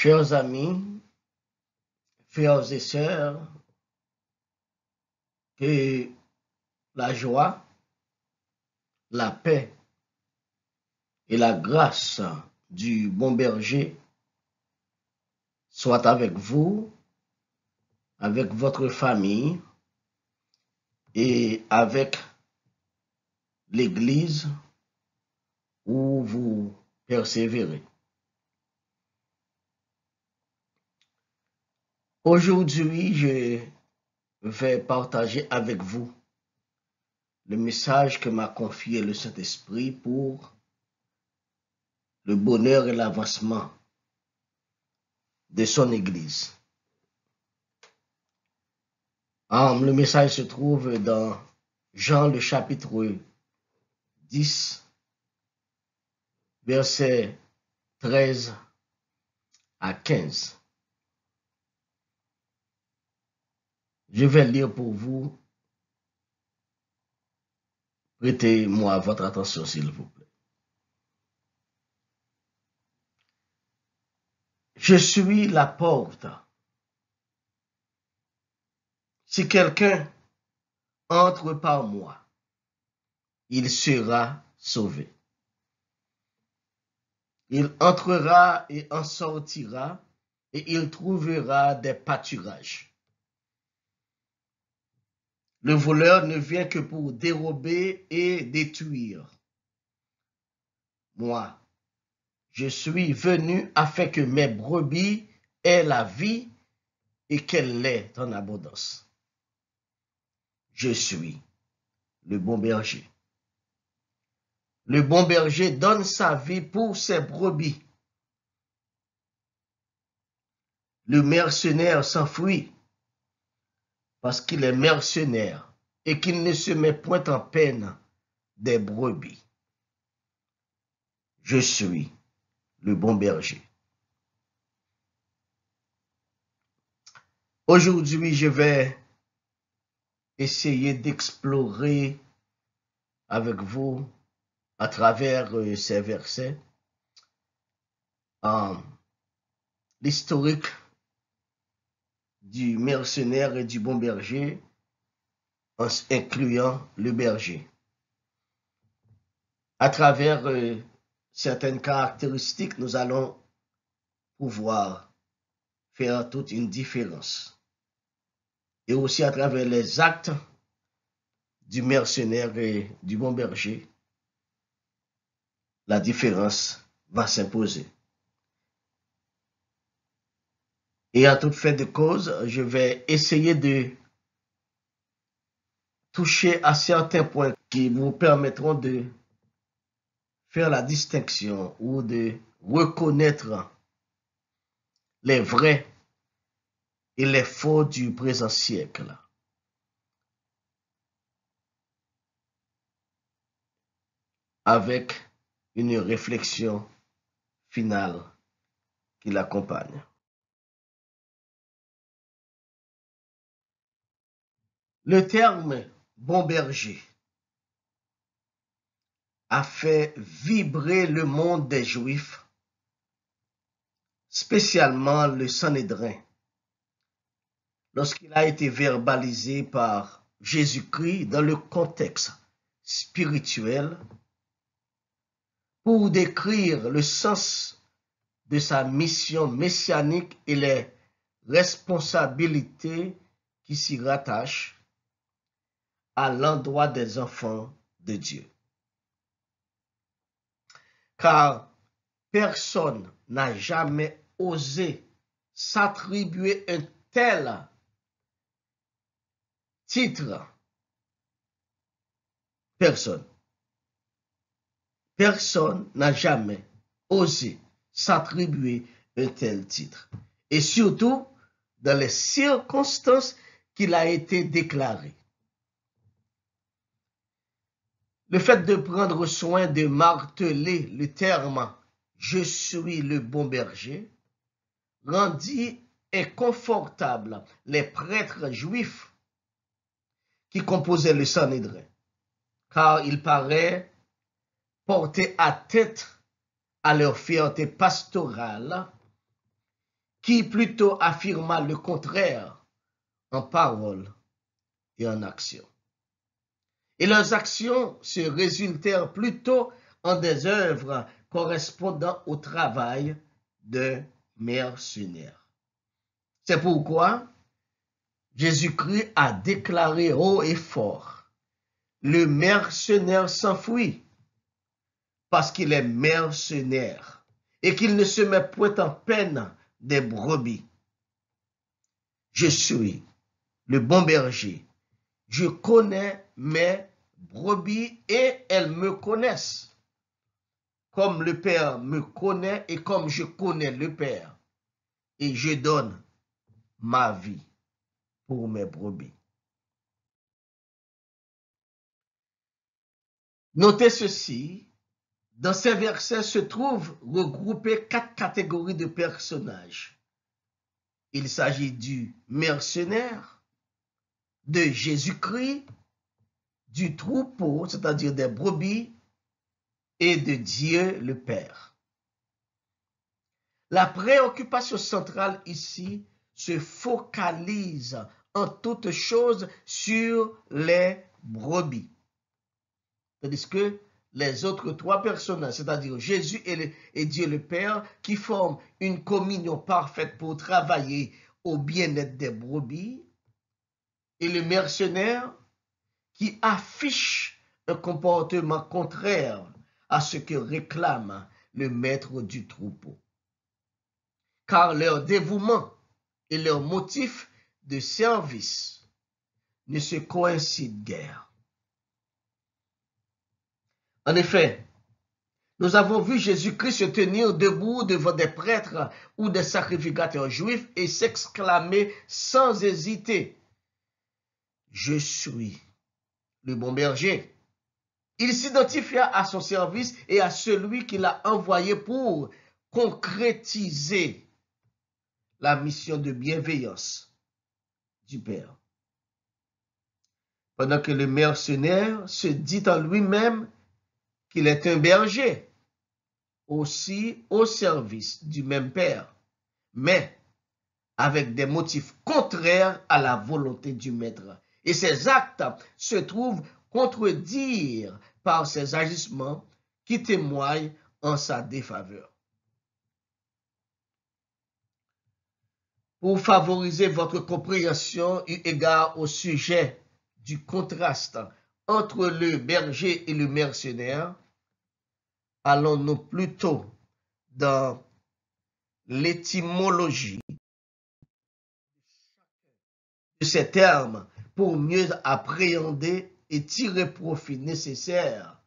Chers amis, frères et sœurs, que la joie, la paix et la grâce du bon berger soient avec vous, avec votre famille et avec l'Église où vous persévérez. Aujourd'hui, je vais partager avec vous le message que m'a confié le Saint-Esprit pour le bonheur et l'avancement de son Église. Le message se trouve dans Jean le chapitre 10, versets 13 à 15. Je vais lire pour vous. Prêtez-moi votre attention, s'il vous plaît. Je suis la porte. Si quelqu'un entre par moi, il sera sauvé. Il entrera et en sortira, et il trouvera des pâturages. Le voleur ne vient que pour dérober et détruire. Moi, je suis venu afin que mes brebis aient la vie et qu'elle l'ait en abondance. Je suis le bon berger. Le bon berger donne sa vie pour ses brebis. Le mercenaire s'enfuit parce qu'il est mercenaire et qu'il ne se met point en peine des brebis. Je suis le bon berger. Aujourd'hui, je vais essayer d'explorer avec vous à travers ces versets l'historique du mercenaire et du bon berger, en incluant le berger. À travers certaines caractéristiques, nous allons pouvoir faire toute une différence. Et aussi à travers les actes du mercenaire et du bon berger, la différence va s'imposer. Et à toute fin de cause, je vais essayer de toucher à certains points qui vous permettront de faire la distinction ou de reconnaître les vrais et les faux du présent siècle. Avec une réflexion finale qui l'accompagne. Le terme bon berger a fait vibrer le monde des Juifs, spécialement le Sanhédrin, lorsqu'il a été verbalisé par Jésus-Christ dans le contexte spirituel pour décrire le sens de sa mission messianique et les responsabilités qui s'y rattachent à l'endroit des enfants de Dieu. Car personne n'a jamais osé s'attribuer un tel titre. Personne. Personne n'a jamais osé s'attribuer un tel titre. Et surtout, dans les circonstances qu'il a été déclaré. Le fait de prendre soin de marteler le terme « Je suis le bon berger » rendit inconfortable les prêtres juifs qui composaient le Sanhédrin, car il paraît porter atteinte à leur fierté pastorale qui plutôt affirma le contraire en parole et en action. Et leurs actions se résultèrent plutôt en des œuvres correspondant au travail de mercenaires. C'est pourquoi Jésus-Christ a déclaré haut et fort, le mercenaire s'enfuit parce qu'il est mercenaire et qu'il ne se met point en peine des brebis. Je suis le bon berger. Je connais mes brebis et elles me connaissent. Comme le Père me connaît et comme je connais le Père. Et je donne ma vie pour mes brebis. Notez ceci, dans ces versets se trouvent regroupées 4 catégories de personnages. Il s'agit du mercenaire, de Jésus-Christ, du troupeau, c'est-à-dire des brebis, et de Dieu le Père. La préoccupation centrale ici se focalise en toute chose sur les brebis. Tandis que les autres 3 personnages, c'est-à-dire Jésus et Dieu le Père, qui forment une communion parfaite pour travailler au bien-être des brebis, et le mercenaire qui affiche un comportement contraire à ce que réclame le maître du troupeau. Car leur dévouement et leur motif de service ne se coïncident guère. En effet, nous avons vu Jésus-Christ se tenir debout devant des prêtres ou des sacrificateurs juifs et s'exclamer sans hésiter, « Je suis le bon berger. » Il s'identifia à son service et à celui qui l'a envoyé pour concrétiser la mission de bienveillance du Père. Pendant que le mercenaire se dit en lui-même qu'il est un berger, aussi au service du même Père, mais avec des motifs contraires à la volonté du Maître. Et ses actes se trouvent contredire par ses agissements qui témoignent en sa défaveur. Pour favoriser votre compréhension eu égard au sujet du contraste entre le berger et le mercenaire, allons-nous plutôt dans l'étymologie de ces termes pour mieux appréhender et tirer profit nécessaire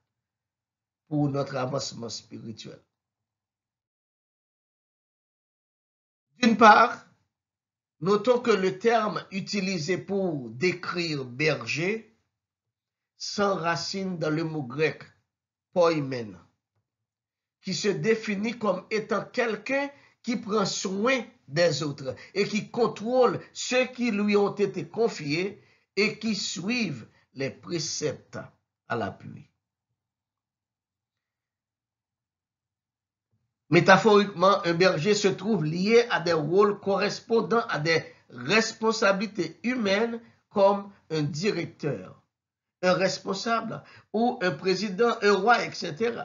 pour notre avancement spirituel. D'une part, notons que le terme utilisé pour décrire berger s'enracine dans le mot grec poimen, qui se définit comme étant quelqu'un qui prend soin des autres et qui contrôle ceux qui lui ont été confiés et qui suivent les préceptes à l'appui. Métaphoriquement, un berger se trouve lié à des rôles correspondant à des responsabilités humaines comme un directeur, un responsable ou un président, un roi, etc.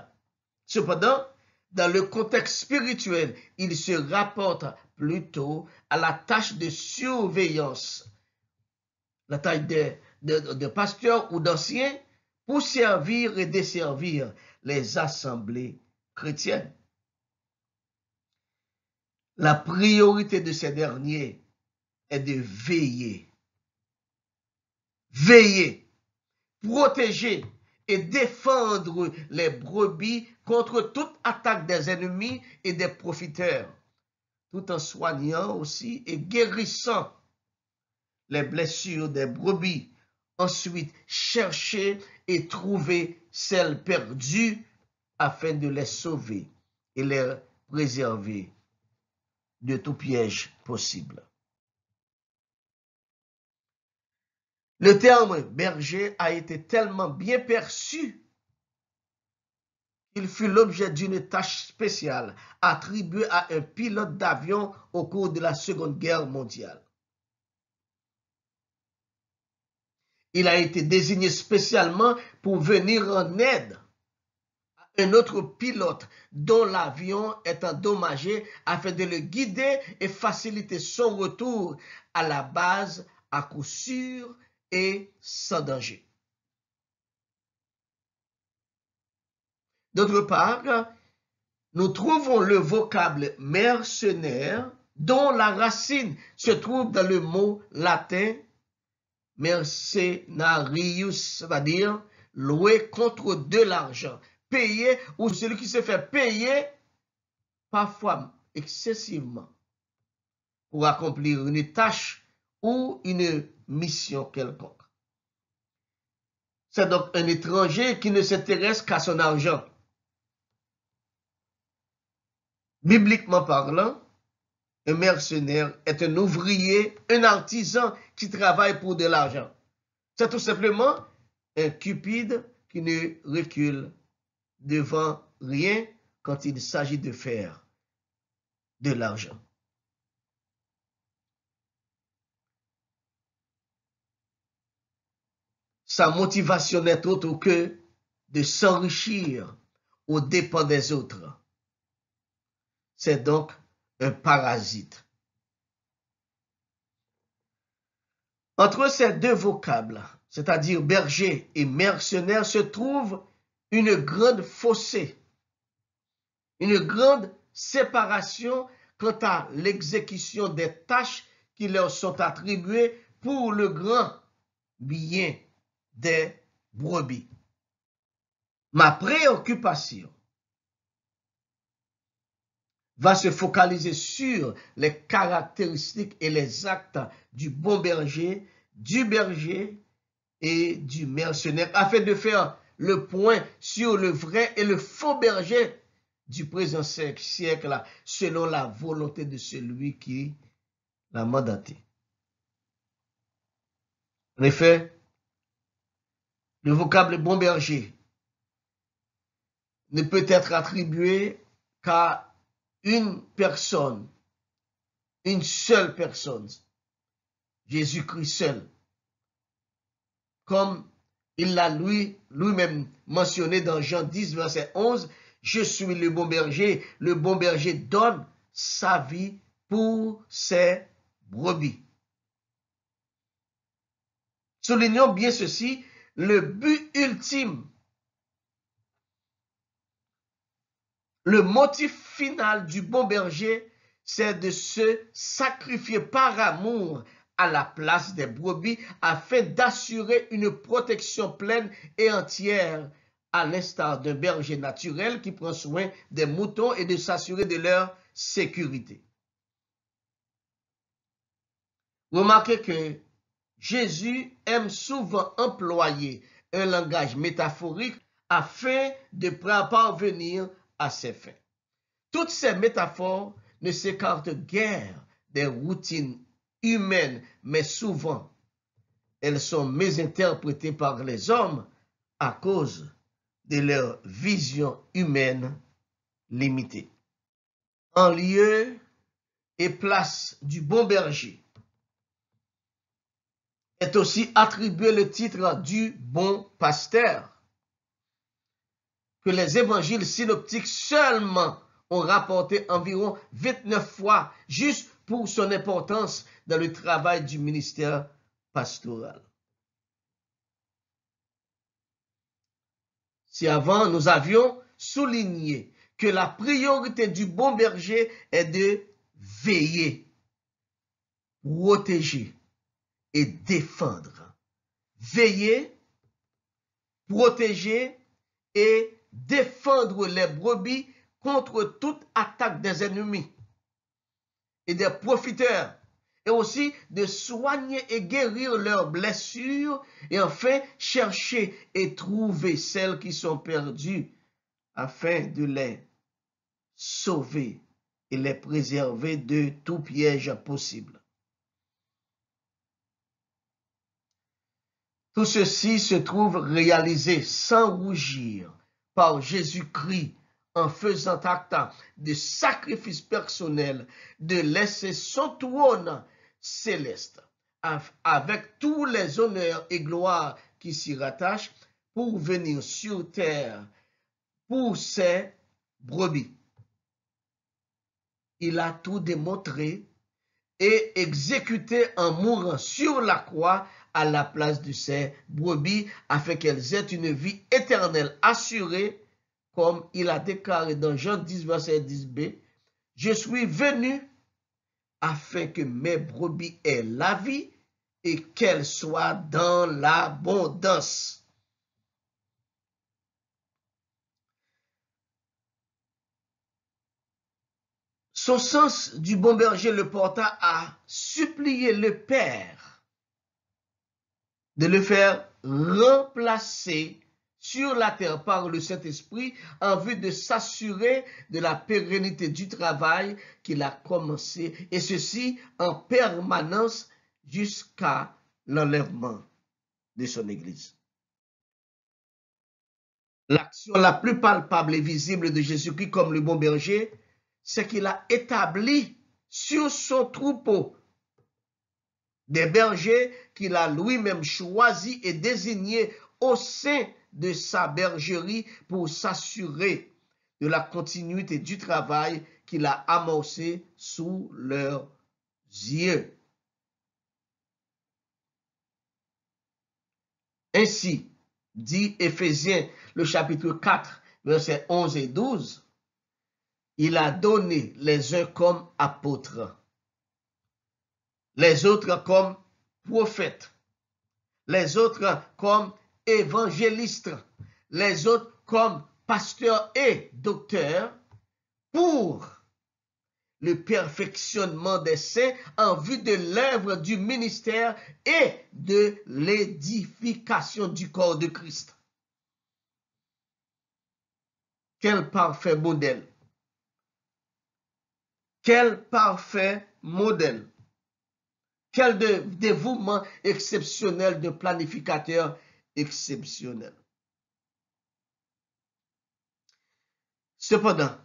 Cependant, dans le contexte spirituel, il se rapporte plutôt à la tâche de surveillance, la tâche de pasteur ou d'ancien pour servir et desservir les assemblées chrétiennes. La priorité de ces derniers est de veiller, protéger et défendre les brebis contre toute attaque des ennemis et des profiteurs, tout en soignant aussi et guérissant les blessures des brebis. Ensuite, chercher et trouver celles perdues afin de les sauver et les préserver de tout piège possible. Le terme berger a été tellement bien perçu Il fut l'objet d'une tâche spéciale attribuée à un pilote d'avion au cours de la Seconde Guerre mondiale. Il a été désigné spécialement pour venir en aide à un autre pilote dont l'avion est endommagé afin de le guider et faciliter son retour à la base à coup sûr et sans danger. D'autre part, nous trouvons le vocable mercenaire dont la racine se trouve dans le mot latin mercenarius, c'est-à-dire louer contre de l'argent, payer ou celui qui se fait payer parfois excessivement pour accomplir une tâche ou une mission quelconque. C'est donc un étranger qui ne s'intéresse qu'à son argent. Bibliquement parlant, un mercenaire est un ouvrier, un artisan qui travaille pour de l'argent. C'est tout simplement un cupide qui ne recule devant rien quand il s'agit de faire de l'argent. Sa motivation n'est autre que de s'enrichir aux dépens des autres. C'est donc un parasite. Entre ces deux vocables, c'est-à-dire berger et mercenaire, se trouve une grande fossé, une grande séparation quant à l'exécution des tâches qui leur sont attribuées pour le grand bien des brebis. Ma préoccupation va se focaliser sur les caractéristiques et les actes du bon berger, du berger et du mercenaire, afin de faire le point sur le vrai et le faux berger du présent siècle, selon la volonté de celui qui l'a mandaté. En effet, le vocable bon berger ne peut être attribué qu'à une personne, une seule personne, Jésus-Christ seul, comme il l'a lui-même mentionné dans Jean 10, verset 11, « Je suis le bon berger donne sa vie pour ses brebis. » Soulignons bien ceci, le but ultime, le motif final du bon berger, c'est de se sacrifier par amour à la place des brebis afin d'assurer une protection pleine et entière, à l'instar d'un berger naturel qui prend soin des moutons et de s'assurer de leur sécurité. Remarquez que Jésus aime souvent employer un langage métaphorique afin de parvenir à ses fins. Toutes ces métaphores ne s'écartent guère des routines humaines, mais souvent elles sont mésinterprétées par les hommes à cause de leur vision humaine limitée. En lieu et place du bon berger est aussi attribué le titre du bon pasteur, que les évangiles synoptiques seulement ont rapporté environ 29 fois, juste pour son importance dans le travail du ministère pastoral. Si avant nous avions souligné que la priorité du bon berger est de veiller, protéger et défendre. Veiller, protéger et défendre les brebis contre toute attaque des ennemis et des profiteurs, et aussi de soigner et guérir leurs blessures, et enfin chercher et trouver celles qui sont perdues afin de les sauver et les préserver de tout piège possible. Tout ceci se trouve réalisé sans rougir par Jésus-Christ en faisant acte de sacrifice personnel, de laisser son trône céleste avec tous les honneurs et gloires qui s'y rattachent pour venir sur terre pour ses brebis. Il a tout démontré et exécuté en mourant sur la croix à la place de ses brebis, afin qu'elles aient une vie éternelle assurée, comme il a déclaré dans Jean 10, verset 10b, « Je suis venu afin que mes brebis aient la vie et qu'elles soient dans l'abondance. » Son sens du bon berger le porta à supplier le Père de le faire remplacer sur la terre par le Saint-Esprit en vue de s'assurer de la pérennité du travail qu'il a commencé, et ceci en permanence jusqu'à l'enlèvement de son Église. L'action la plus palpable et visible de Jésus-Christ comme le bon berger, c'est qu'il a établi sur son troupeau des bergers qu'il a lui-même choisis et désignés au sein de sa bergerie pour s'assurer de la continuité du travail qu'il a amorcé sous leurs yeux. Ainsi, dit Éphésiens, le chapitre 4, versets 11 et 12, il a donné les uns comme apôtres, les autres comme prophètes, les autres comme évangélistes, les autres comme pasteurs et docteurs, pour le perfectionnement des saints en vue de l'œuvre du ministère et de l'édification du corps de Christ. Quel parfait modèle! Quel parfait modèle! Quel dévouement exceptionnel de planificateur exceptionnel. Cependant,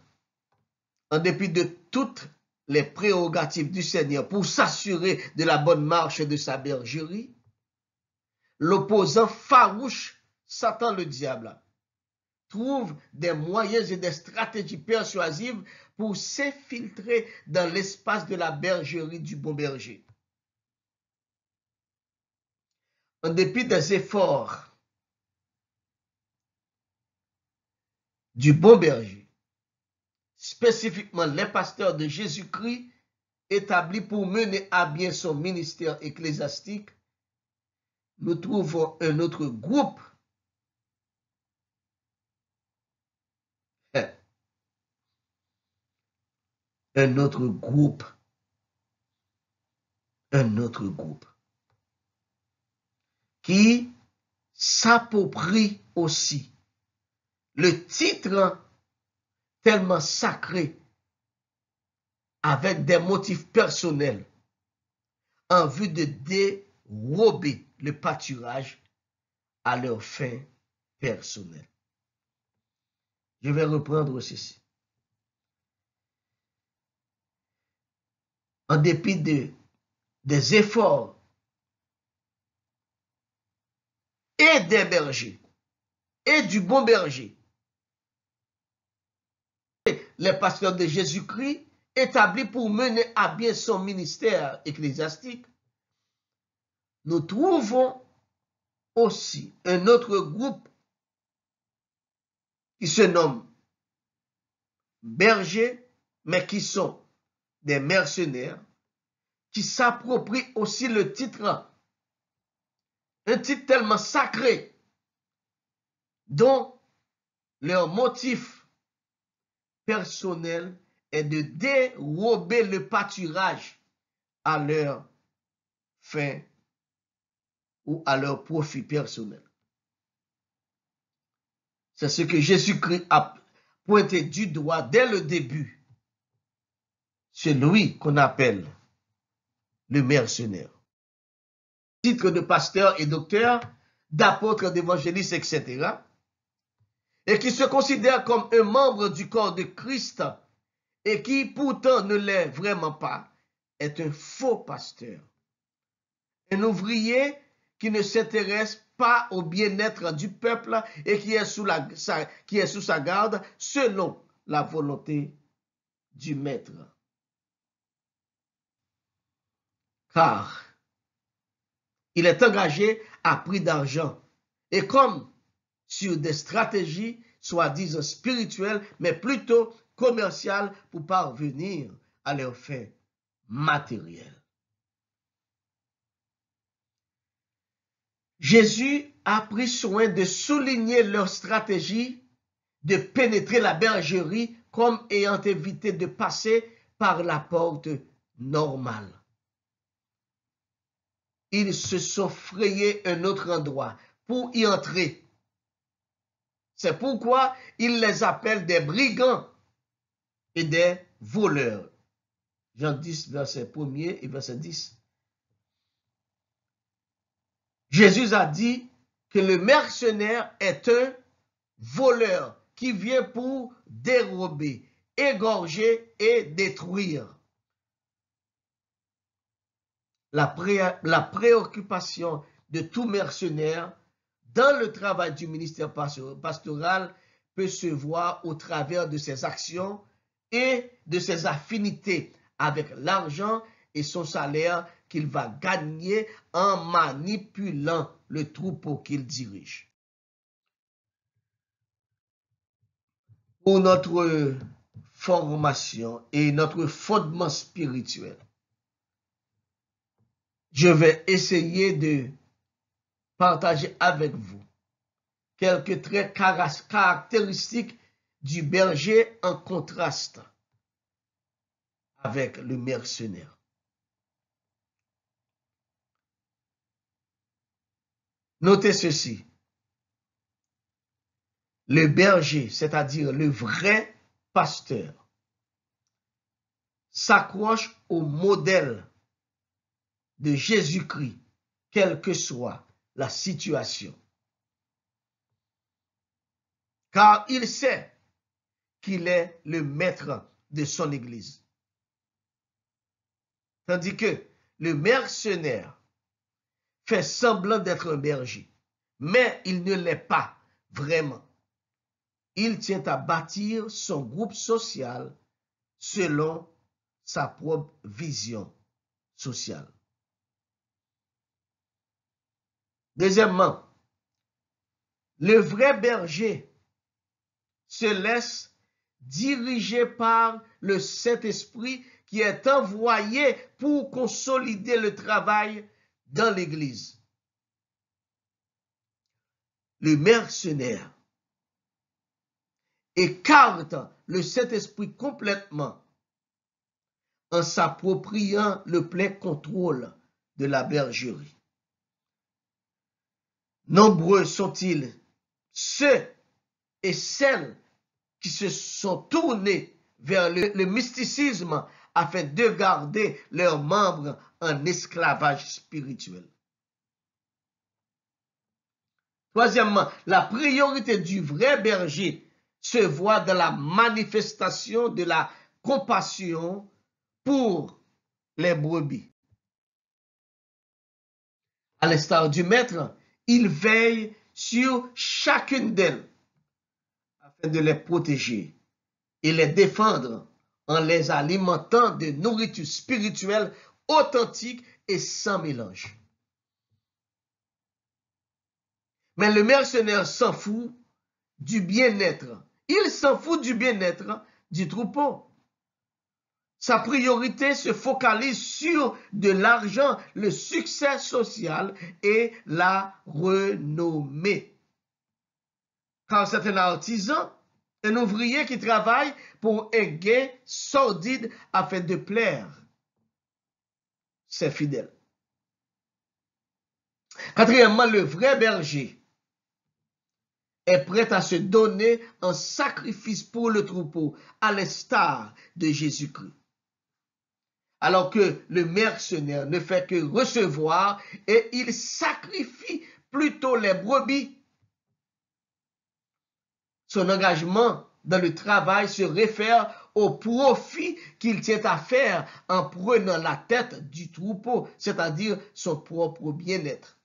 en dépit de toutes les prérogatives du Seigneur pour s'assurer de la bonne marche de sa bergerie, l'opposant farouche, Satan le diable, trouve des moyens et des stratégies persuasives pour s'infiltrer dans l'espace de la bergerie du bon berger. En dépit des efforts du bon berger, spécifiquement les pasteurs de Jésus-Christ établis pour mener à bien son ministère ecclésiastique, nous trouvons un autre groupe qui s'approprie aussi le titre tellement sacré avec des motifs personnels en vue de dérober le pâturage à leurs fins personnelles. Je vais reprendre ceci. En dépit des efforts et des bergers et du bon berger, les pasteurs de Jésus-Christ établis pour mener à bien son ministère ecclésiastique, nous trouvons aussi un autre groupe qui se nomme bergers, mais qui sont des mercenaires, qui s'approprient aussi le titre, un titre tellement sacré, dont leur motif personnel est de dérober le pâturage à leur fin ou à leur profit personnel. C'est ce que Jésus-Christ a pointé du doigt dès le début. Celui qu'on appelle le mercenaire. Titre de pasteur et docteur, d'apôtre, d'évangéliste, etc. et qui se considère comme un membre du corps de Christ et qui pourtant ne l'est vraiment pas, est un faux pasteur. Un ouvrier qui ne s'intéresse pas au bien-être du peuple et qui est sous sa garde selon la volonté du maître. Car il est engagé à prix d'argent et comme sur des stratégies soi-disant spirituelles, mais plutôt commerciales pour parvenir à leurs fins matérielles. Jésus a pris soin de souligner leur stratégie de pénétrer la bergerie comme ayant évité de passer par la porte normale. Ils se sont frayés un autre endroit pour y entrer. C'est pourquoi il les appelle des brigands et des voleurs. Jean 10, verset 1er et verset 10. Jésus a dit que le mercenaire est un voleur qui vient pour dérober, égorger et détruire. La préoccupation de tout mercenaire dans le travail du ministère pastoral peut se voir au travers de ses actions et de ses affinités avec l'argent et son salaire qu'il va gagner en manipulant le troupeau qu'il dirige. Pour notre formation et notre fondement spirituel, je vais essayer de partager avec vous quelques traits caractéristiques du berger en contraste avec le mercenaire. Notez ceci. Le berger, c'est-à-dire le vrai pasteur, s'accroche au modèle de Jésus-Christ, quelle que soit la situation. Car il sait qu'il est le maître de son Église. Tandis que le mercenaire fait semblant d'être un berger, mais il ne l'est pas vraiment. Il tient à bâtir son groupe social selon sa propre vision sociale. Deuxièmement, le vrai berger se laisse diriger par le Saint-Esprit qui est envoyé pour consolider le travail dans l'Église. Le mercenaire écarte le Saint-Esprit complètement en s'appropriant le plein contrôle de la bergerie. Nombreux sont-ils ceux et celles qui se sont tournés vers le mysticisme afin de garder leurs membres en esclavage spirituel. Troisièmement, la priorité du vrai berger se voit dans la manifestation de la compassion pour les brebis. À l'instar du maître, il veille sur chacune d'elles afin de les protéger et les défendre en les alimentant de nourriture spirituelle authentique et sans mélange. Mais le mercenaire s'en fout du bien-être. Il s'en fout du bien-être du troupeau. Sa priorité se focalise sur de l'argent, le succès social et la renommée. Car c'est un artisan, un ouvrier qui travaille pour un gain sordide afin de plaire ses fidèles. Quatrièmement, le vrai berger est prêt à se donner en sacrifice pour le troupeau, à l'instar de Jésus-Christ. Alors que le mercenaire ne fait que recevoir et il sacrifie plutôt les brebis. Son engagement dans le travail se réfère au profit qu'il tient à faire en prenant la tête du troupeau, c'est-à-dire son propre bien-être.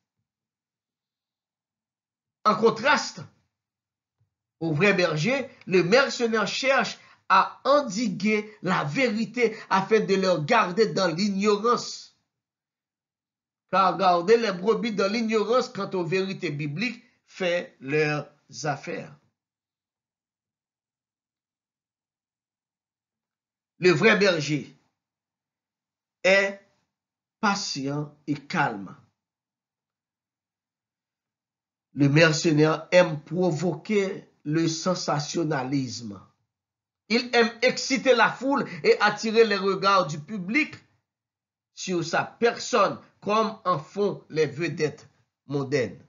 En contraste, au vrai berger, le mercenaire cherche à endiguer la vérité afin de leur garder dans l'ignorance. Car garder les brebis dans l'ignorance quant aux vérités bibliques fait leurs affaires. Le vrai berger est patient et calme. Le mercenaire aime provoquer le sensationnalisme. Il aime exciter la foule et attirer les regards du public sur sa personne, comme en font les vedettes mondaines.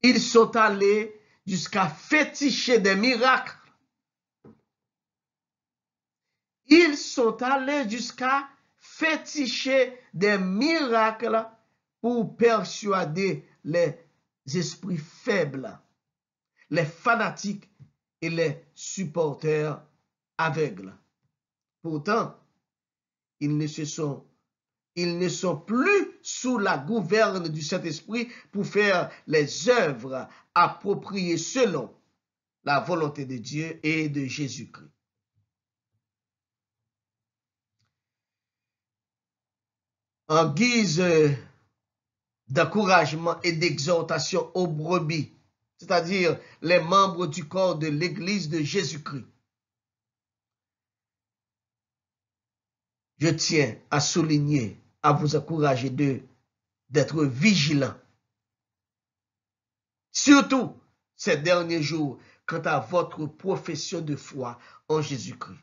Ils sont allés jusqu'à féticher des miracles. Ils sont allés jusqu'à féticher des miracles pour persuader les esprits faibles, les fanatiques et les supporters aveugles. Pourtant, ils ne sont plus sous la gouverne du Saint-Esprit pour faire les œuvres appropriées selon la volonté de Dieu et de Jésus-Christ. En guise d'encouragement et d'exhortation aux brebis, c'est-à-dire les membres du corps de l'Église de Jésus-Christ, je tiens à souligner, à vous encourager d'être vigilants. Surtout ces derniers jours, quant à votre profession de foi en Jésus-Christ.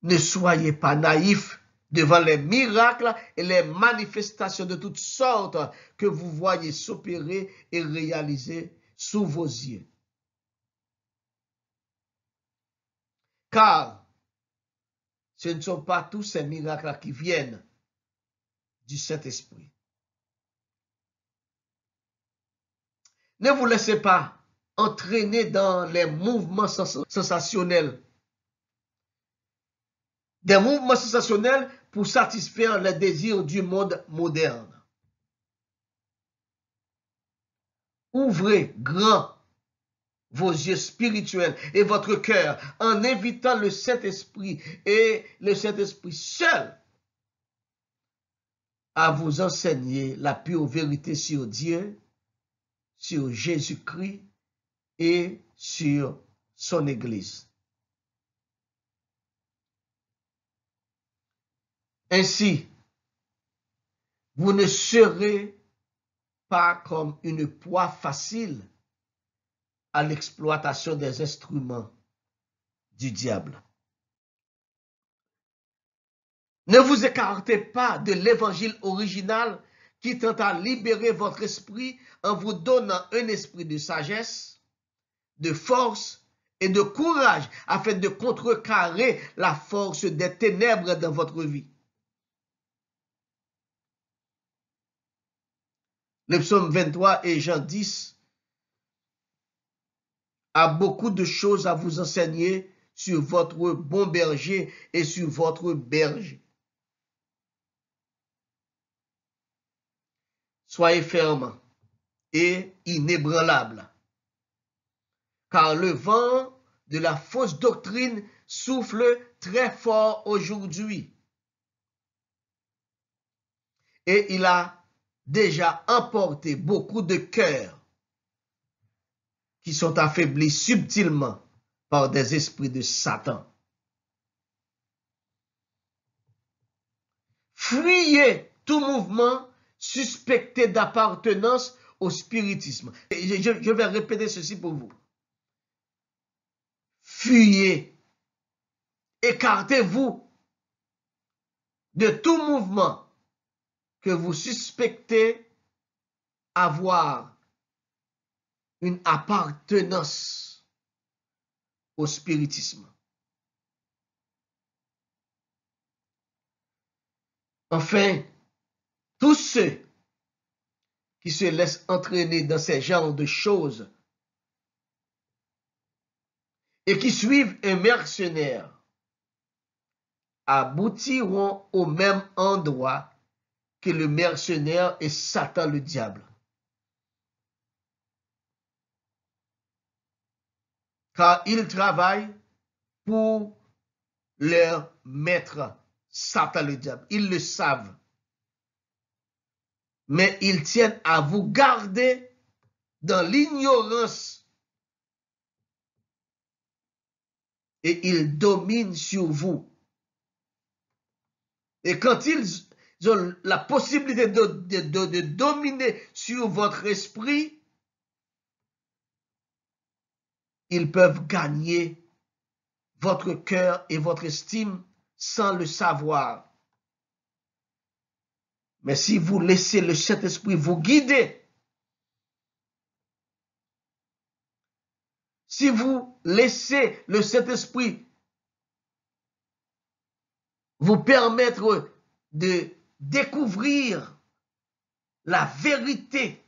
Ne soyez pas naïfs devant les miracles et les manifestations de toutes sortes que vous voyez s'opérer et réaliser sous vos yeux. Car ce ne sont pas tous ces miracles qui viennent du Saint-Esprit. Ne vous laissez pas entraîner dans les mouvements sensationnels. Des mouvements sensationnels pour satisfaire les désirs du monde moderne. Ouvrez grand vos yeux spirituels et votre cœur en invitant le Saint-Esprit et le Saint-Esprit seul à vous enseigner la pure vérité sur Dieu, sur Jésus-Christ et sur son Église. Ainsi, vous ne serez pas comme une proie facile à l'exploitation des instruments du diable. Ne vous écartez pas de l'évangile original qui tente à libérer votre esprit en vous donnant un esprit de sagesse, de force et de courage afin de contrecarrer la force des ténèbres dans votre vie. Le psaume 23 et Jean 10 a beaucoup de choses à vous enseigner sur votre bon berger et sur votre berger. Soyez fermes et inébranlables, car le vent de la fausse doctrine souffle très fort aujourd'hui. Et il a déjà emporté beaucoup de cœurs qui sont affaiblis subtilement par des esprits de Satan. Fuyez tout mouvement suspecté d'appartenance au spiritisme. Je vais répéter ceci pour vous. Fuyez, écartez-vous de tout mouvement que vous suspectez avoir une appartenance au spiritisme. Enfin, tous ceux qui se laissent entraîner dans ces genres de choses et qui suivent un mercenaire aboutiront au même endroit que le mercenaire et Satan le diable. Car ils travaillent pour leur maître, Satan le diable. Ils le savent. Mais ils tiennent à vous garder dans l'ignorance. Et ils dominent sur vous. Et quand ils ont la possibilité de dominer sur votre esprit, ils peuvent gagner votre cœur et votre estime sans le savoir. Mais si vous laissez le Saint-Esprit vous guider, si vous laissez le Saint-Esprit vous permettre de découvrir la vérité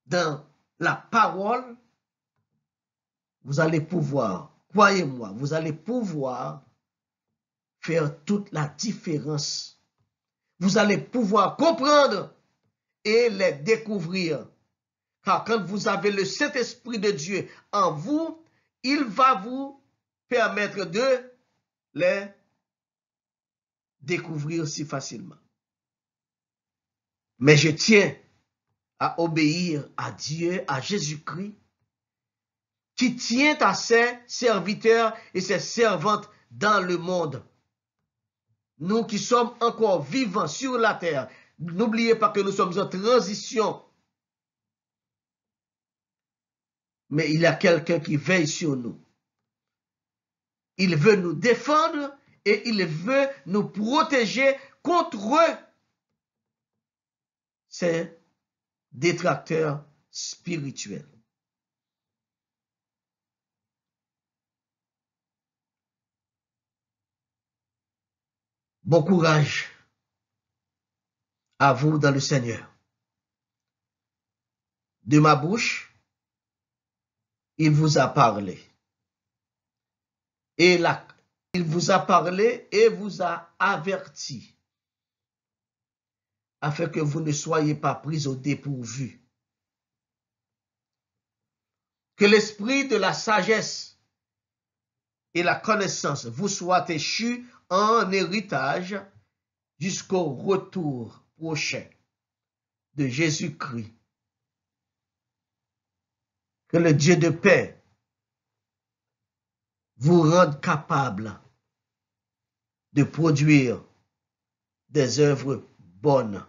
dans la parole, vous allez pouvoir, croyez-moi, vous allez pouvoir faire toute la différence. Vous allez pouvoir comprendre et les découvrir. Car quand vous avez le Saint-Esprit de Dieu en vous, il va vous permettre de les découvrir si facilement. Mais je tiens à obéir à Dieu, à Jésus-Christ, qui tient à ses serviteurs et ses servantes dans le monde. Nous qui sommes encore vivants sur la terre, n'oubliez pas que nous sommes en transition. Mais il y a quelqu'un qui veille sur nous. Il veut nous défendre et il veut nous protéger contre ces détracteurs spirituels. Bon courage à vous dans le Seigneur. De ma bouche, il vous a parlé. Et là, il vous a parlé et vous a averti, afin que vous ne soyez pas pris au dépourvu. Que l'esprit de la sagesse et la connaissance vous soit échu en héritage jusqu'au retour prochain de Jésus-Christ. Que le Dieu de paix vous rende capable de produire des œuvres bonnes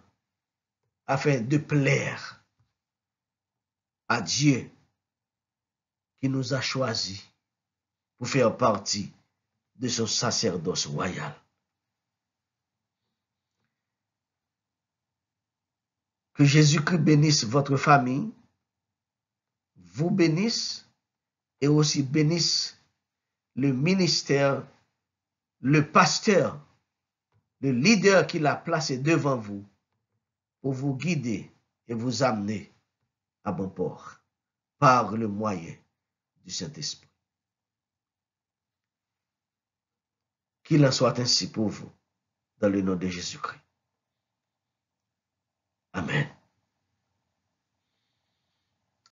afin de plaire à Dieu qui nous a choisis pour faire partie de son sacerdoce royal. Que Jésus-Christ bénisse votre famille, vous bénisse et aussi bénisse le ministère, le pasteur, le leader qu'il a placé devant vous pour vous guider et vous amener à bon port par le moyen du Saint-Esprit. Qu'il en soit ainsi pour vous, dans le nom de Jésus-Christ. Amen.